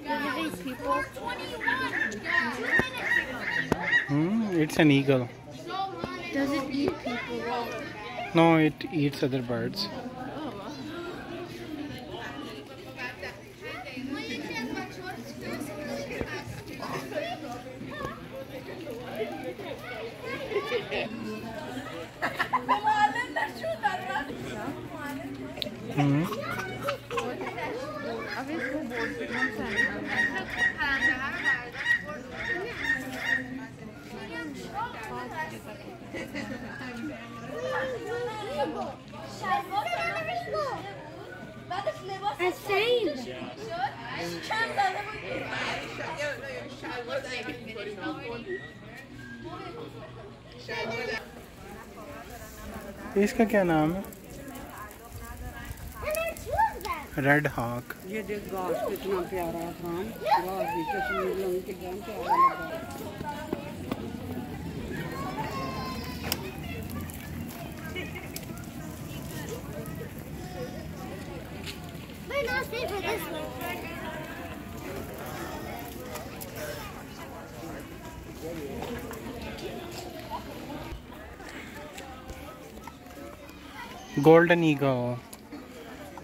it eat people? It's an eagle. Does it eat people? No, it eats other birds. इसका क्या नाम है? Red hawk. ये देख घास कितना प्यारा है खान, घास भी कश्मीर रंग के एकदम प्यारा लगा। Golden eagle.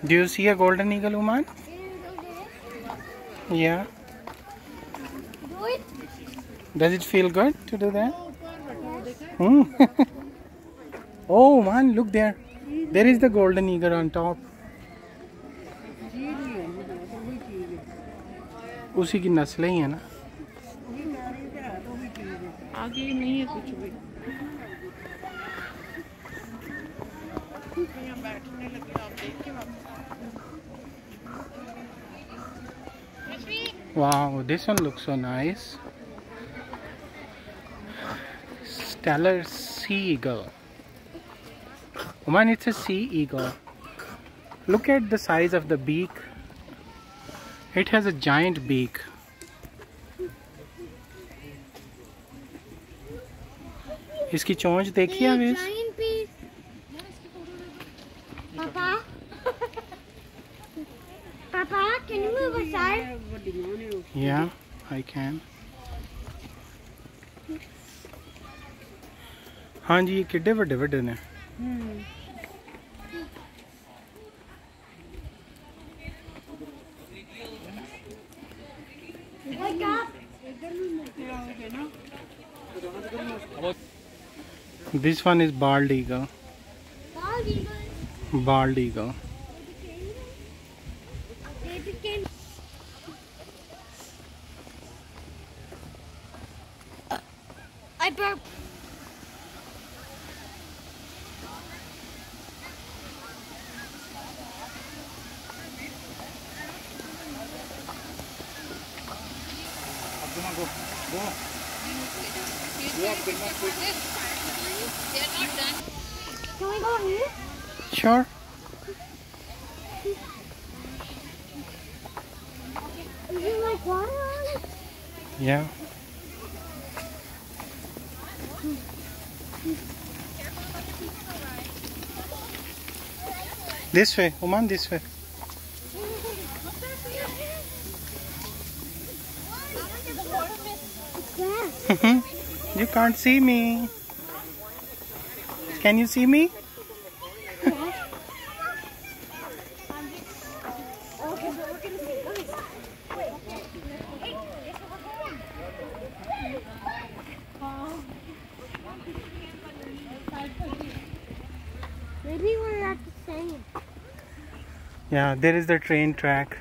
Do you see a golden eagle, Uman? Yeah. Do it. Does it feel good to do that? Oh man, look there. There is the golden eagle on top. उसी की नस्लें ही है ना? आगे नहीं है कुछ भी। Wow, this one looks so nice. Stellar sea eagle. Man, it's a sea eagle. Look at the size of the beak. It has a giant beak. इसकी चोंच देखिए अभी? Papa? Papa, can you move aside? Yeah, I can. हाँ जी, ये किड्डे बड़े बड़े ने। Wake up! This one is bald eagle. Bald eagle. Bald eagle. They became. I burp. Go. Can we go here? Sure. Is there like water on it? Yeah. This way, Oman, this way. You can't see me. Can you see me? Maybe we're at the same. Yeah, there is the train track.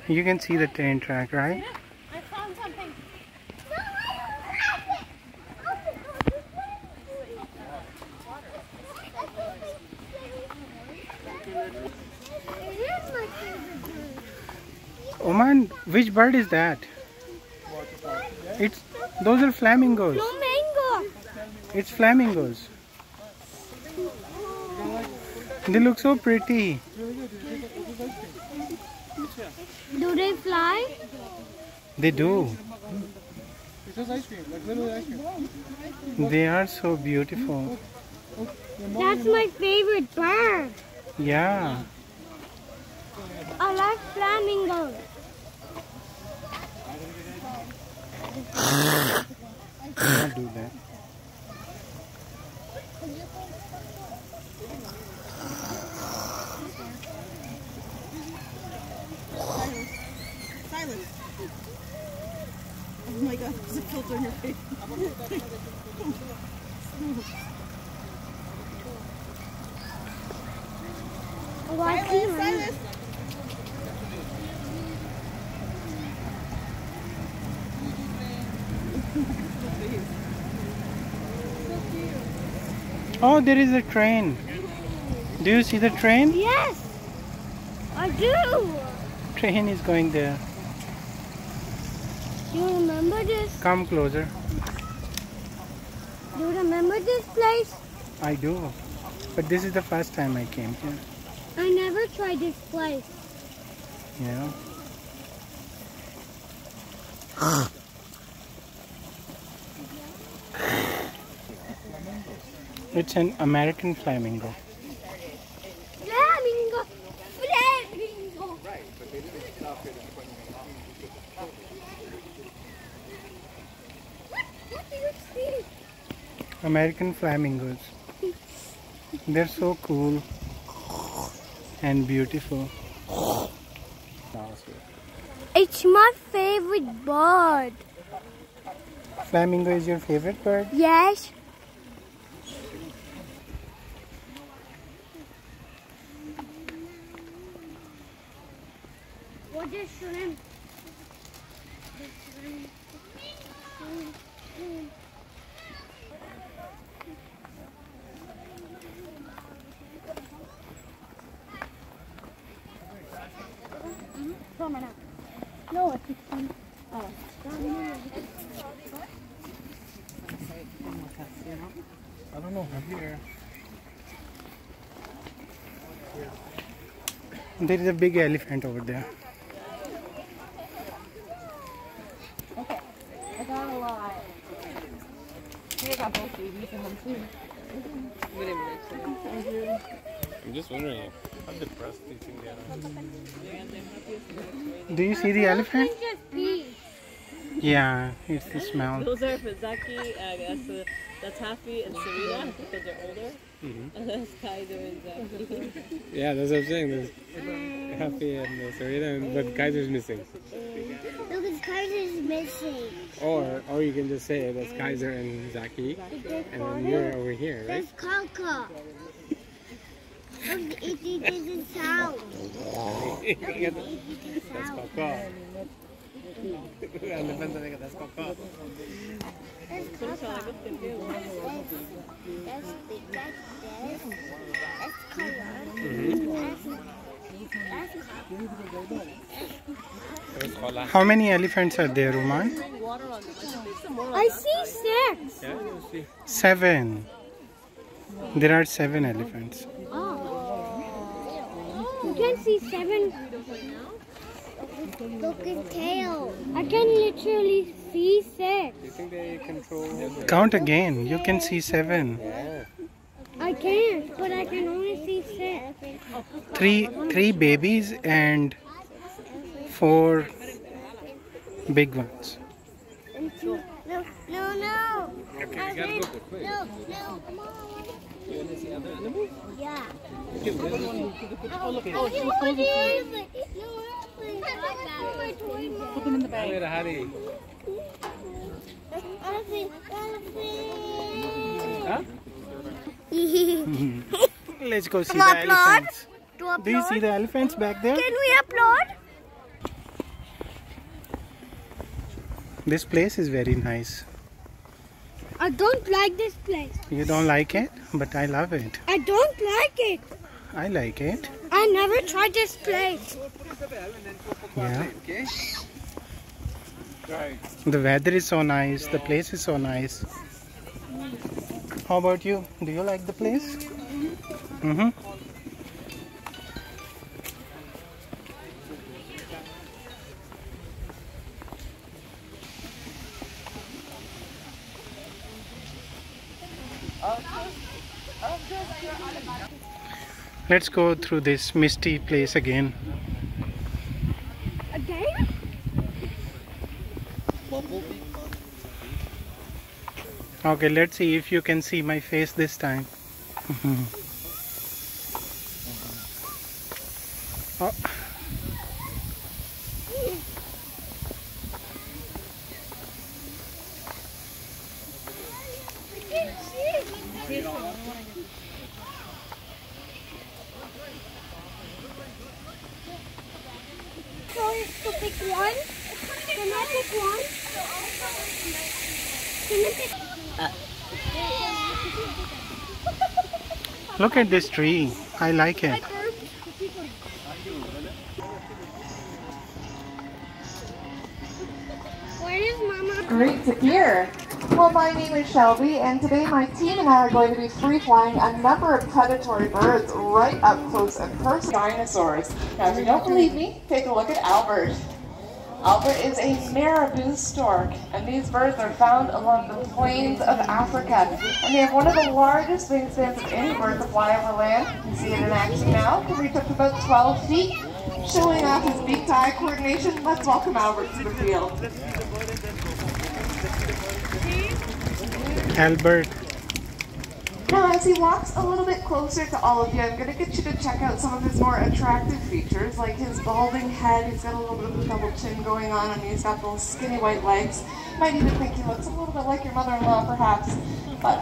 You can see the train track, right? I found something. Oman, which bird is that? Those are flamingos. Flamingo. It's flamingos. They look so pretty. Do they fly? They do. It's just ice cream, like literally ice cream. They are so beautiful. That's my favorite bird. Yeah. I like flamingos. Don't do that. Silence. Oh my god, there's a filter on your face. Silence. Oh, there is a train. Do you see the train? Yes, I do. Train is going there. Do you remember this? Come closer. Do you remember this place? I do. But this is the first time I came here. I never tried this place. Yeah. It's an American flamingo. Flamingo! Flamingo! What do you see? American flamingos. They're so cool and beautiful. It's my favorite bird. Flamingo is your favorite bird? Yes. What is shrimp? No, it's oh. I don't know. Here. There is a big elephant over there. Okay, I got a lot. I got both babies in them too. I'm just wondering how depressed do you think they are? Do you see the elephant? Just pee. Yeah, it's the smell. Those are for Zaki, that's Happy and Sarita because they're older. And that's Kaiser and Zaki. Yeah, that's what I'm saying. There's Happy and Sarita, but Kaiser's missing. Look, his Kaiser's missing. Or you can just say that's Kaiser and Zaki, and then you're over here, right? That's Kaka. Look, it doesn't sound. That's Coco. That's Coco. That's Kaka. That's color. How many elephants are there, Uman? I see 6. Yeah, you see. 7. There are 7 elephants. Oh. You can see 7. Look at tail. I can literally see 6. Do you think they control? Count again. You can see 7. Yeah. I can't, but I can only see 6. 3 babies and 4 big ones. No. Okay, we gotta go quick. No, come on. You want to see other animals? Yeah. Put them in the bag. Wait, Hari. Huh? Let's go see the elephants. To Do you see the elephants back there? Can we upload? This place is very nice. I don't like this place. You don't like it, but I love it. I don't like it. I like it. I never tried this place. Yeah. The weather is so nice. The place is so nice. How about you? Do you like the place? Mm-hmm. Let's go through this misty place again. Okay, let's see if you can see my face this time. Oh. So pick one. Can I pick one? Can I pick? Look at this tree. I like it. Where is Mama? Great to hear. Well, my name is Shelby, and today my team and I are going to be free flying a number of predatory birds right up close and personal. Dinosaurs. Now, if you don't believe me, take a look at Albert. Albert is a marabou stork, and these birds are found along the plains of Africa. And they have one of the largest wingspans of any bird to fly over land. You see it in action now, can reach up to about 12 feet. Showing off his beak-to-eye coordination, let's welcome Albert to the field. Albert. Now, as he walks a little bit closer to all of you, I'm going to get you to check out some of his more attractive features, like his balding head. He's got a little bit of a double chin going on, and he's got those skinny white legs. You might even think he looks a little bit like your mother-in-law, perhaps. But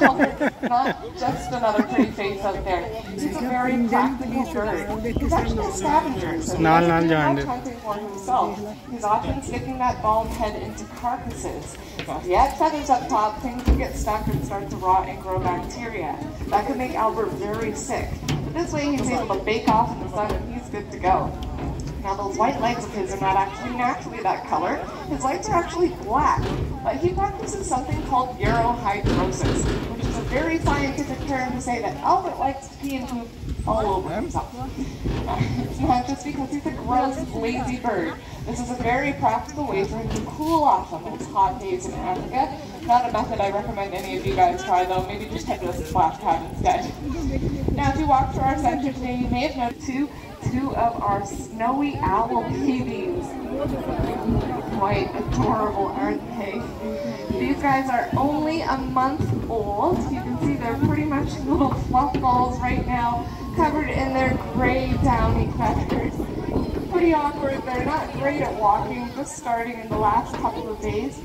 Albert's not just another pretty face out there. He's a very practical bird. He's actually a scavenger, so he doesn't do much hunting for himself. He's often sticking that bald head into carcasses. Now, if you add feathers up top, things will get stuck and start to rot and grow bacteria. That could make Albert very sick. But this way he's able to bake off in the sun and he's good to go. Now, those white legs of his are not actually naturally that color. His legs are actually black, but he practices something called urohydrosis, which is a very scientific term to say that Albert likes to pee and poop all over himself. It's not just because he's a gross, lazy bird. This is a very practical way for him to cool off on those hot days in Africa. Not a method I recommend any of you guys try, though. Maybe just head to a splash pad instead. Now, if you walk through our center today, you may have noticed two of our snowy owl babies. Quite adorable, aren't they? These guys are only a month old. You can see they're pretty much little fluff balls right now, covered in their gray downy feathers. Pretty awkward. They're not great at walking, just starting in the last couple of days.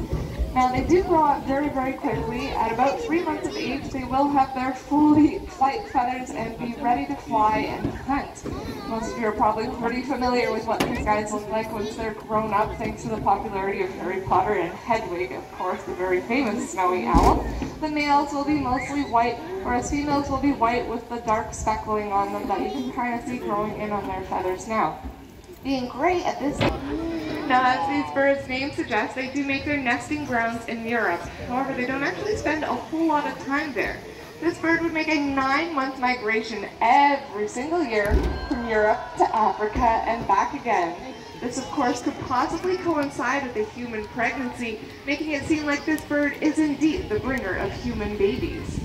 Now, they do grow up very, very quickly. At about 3 months of age, they will have their fully flight feathers and be ready to fly and hunt. Most of you are probably pretty familiar with what these guys look like once they're grown up, thanks to the popularity of Harry Potter and Hedwig, of course, the very famous snowy owl. The males will be mostly white, whereas females will be white with the dark speckling on them that you can kind of see growing in on their feathers now. Being great at this. Now, as these birds' names suggest, they do make their nesting grounds in Europe. However, they don't actually spend a whole lot of time there. This bird would make a 9-month migration every single year from Europe to Africa and back again. This, of course, could possibly coincide with a human pregnancy, making it seem like this bird is indeed the bringer of human babies.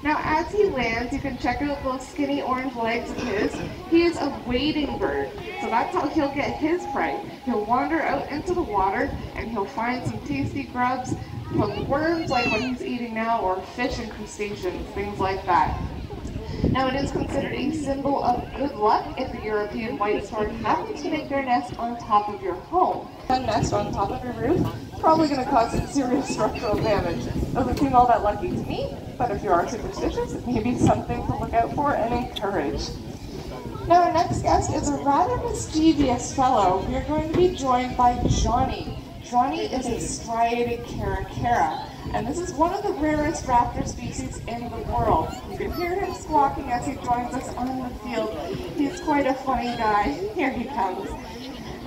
Now, as he lands, you can check out those skinny orange legs of his. He is a wading bird, so that's how he'll get his prey. He'll wander out into the water, and he'll find some tasty grubs, from worms like what he's eating now, or fish and crustaceans, things like that. Now, it is considered a symbol of good luck if the European white stork happens to make their nest on top of your home. A nest on top of your roof is probably going to cause some serious structural damage. Doesn't seem all that lucky to me, but if you are superstitious, it may be something to look out for and encourage. Now, our next guest is a rather mischievous fellow. We are going to be joined by Johnny. Johnny is a striated caracara, and this is one of the rarest raptor species in the world. You can hear him squawking as he joins us on the field. He's quite a funny guy. Here he comes.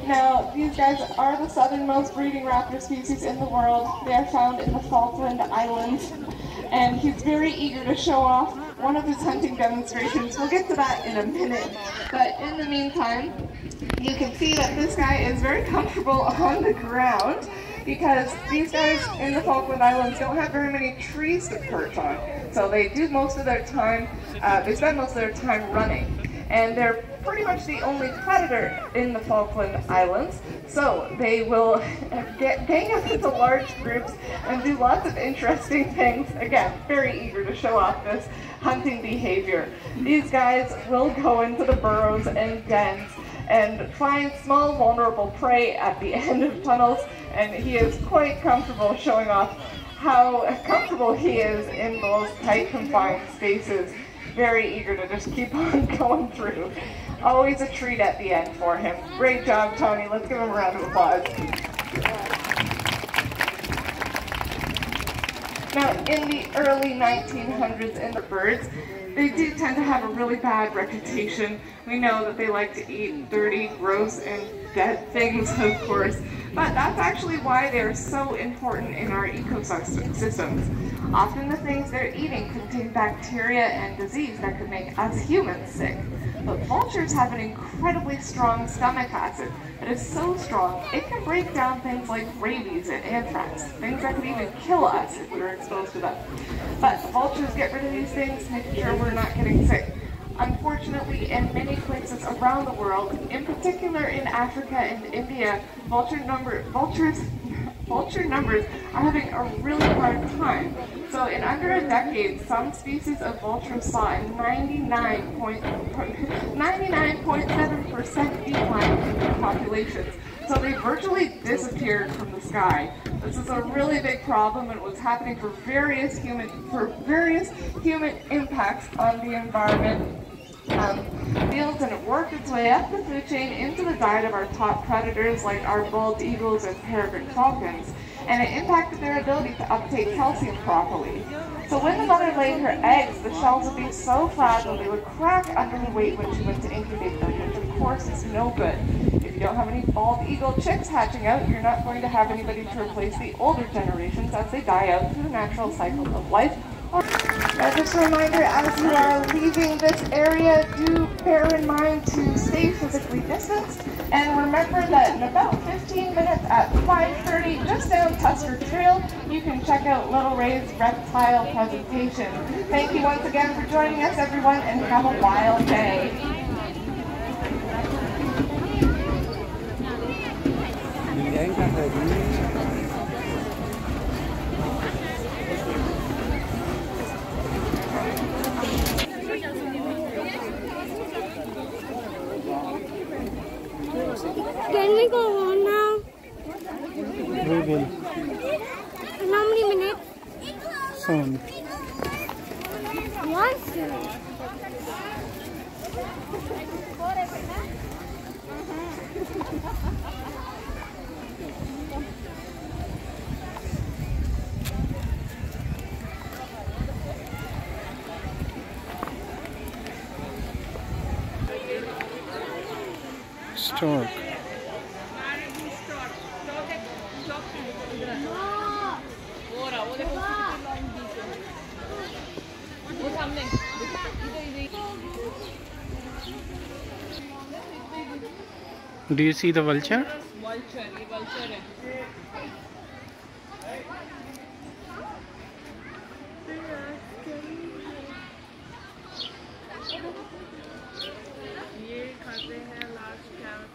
Now, these guys are the southernmost breeding raptor species in the world. They are found in the Falkland Islands, and he's very eager to show off one of his hunting demonstrations. We'll get to that in a minute, but in the meantime, you can see that this guy is very comfortable on the ground because these guys in the Falkland Islands don't have very many trees to perch on. So they do most of their time, they spend most of their time running. And they're pretty much the only predator in the Falkland Islands, so they will gang up into large groups and do lots of interesting things. Again, very eager to show off this hunting behavior. These guys will go into the burrows and dens and find small vulnerable prey at the end of tunnels, and he is quite comfortable showing off how comfortable he is in those tight confined spaces. Very eager to just keep on going through. Always a treat at the end for him. Great job, Tony. Let's give him a round of applause. Now, in the early 1900s in the birds, they do tend to have a really bad reputation. We know that they like to eat dirty, gross, and dead things, of course, but that's actually why they're so important in our ecosystems. Often the things they're eating contain bacteria and disease that could make us humans sick. But vultures have an incredibly strong stomach acid that is so strong it can break down things like rabies and anthrax, things that could even kill us if we were exposed to them. But vultures get rid of these things, making sure we're not getting sick. Unfortunately, in many places around the world, in particular in Africa and India, vulture numbers are having a really hard time. So in under a decade, some species of vultures saw a 99.7% decline in their populations. So they virtually disappeared from the sky. This is a really big problem, and it was happening for various human impacts on the environment. Fields, and it worked its way up the food chain into the diet of our top predators like our bald eagles and peregrine falcons, and it impacted their ability to uptake calcium properly. So when the mother laid her eggs, the shells would be so fragile they would crack under her weight when she went to incubate them, which of course is no good. If you don't have any bald eagle chicks hatching out, you're not going to have anybody to replace the older generations as they die out through the natural cycle of life. Now just a reminder, as you are leaving this area, do bear in mind to stay physically distanced, and remember that in about 15 minutes at 5:30, just down Tusker Trail, you can check out Little Ray's reptile presentation. Thank you once again for joining us, everyone, and have a wild day. Can we go home now? We will. In how many minutes? Soon. Why soon? Stork. Do you see the vulture? Vulture, ये vulture है. ये खाते हैं large carrot,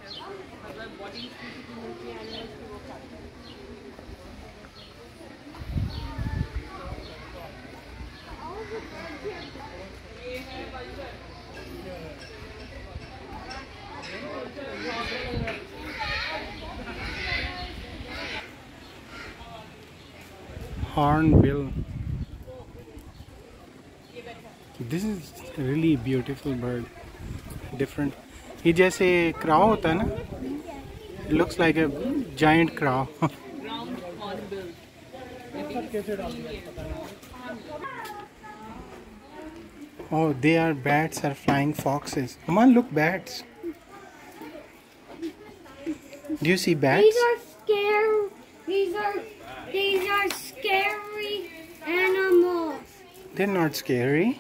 मतलब body की मोटी animals की वो खाते हैं. ये है vulture. Hornbill. This is really beautiful bird. Different. ये जैसे crow होता है ना? It looks like a giant crow. Ground hornbill. Oh, they are bats or flying foxes. Come on, look, bats. Do you see bats? These are scary. These are scary animals. They're not scary.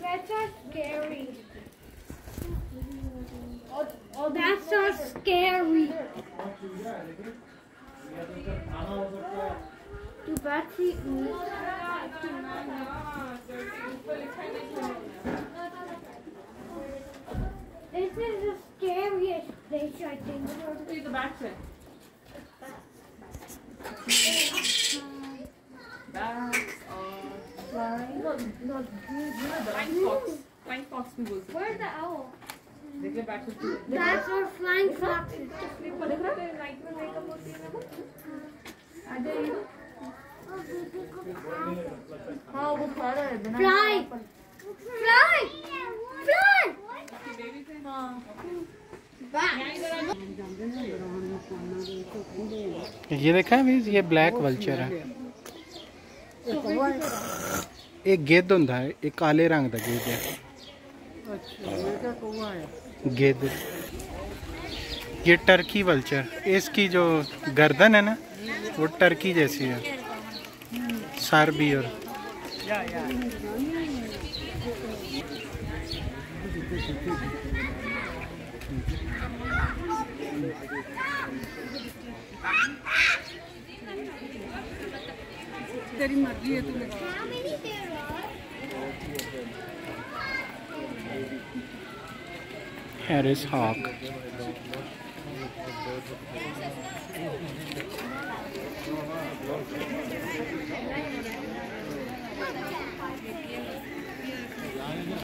That's not scary. That's not scary. Do bats eat This is the scariest place, I think. The back side. Bats are flying. Not flying fox. Flying fox भी बोल सकते हैं. Where's the owl? देखिए back side. That's our flying foxes. हाँ वो खा रहा है बिना. Fly! Fly! Fly! ये देखा है मीज, ये ब्लैक वल्चर है. एक गेद होता है, एक काले रंग का गेद है. गेद. ये टर्की वल्चर. इसकी जो गर्दन है ना, वो टर्की जैसी है. सर भी. और तेरी मर्जी है तू. Harris hawk.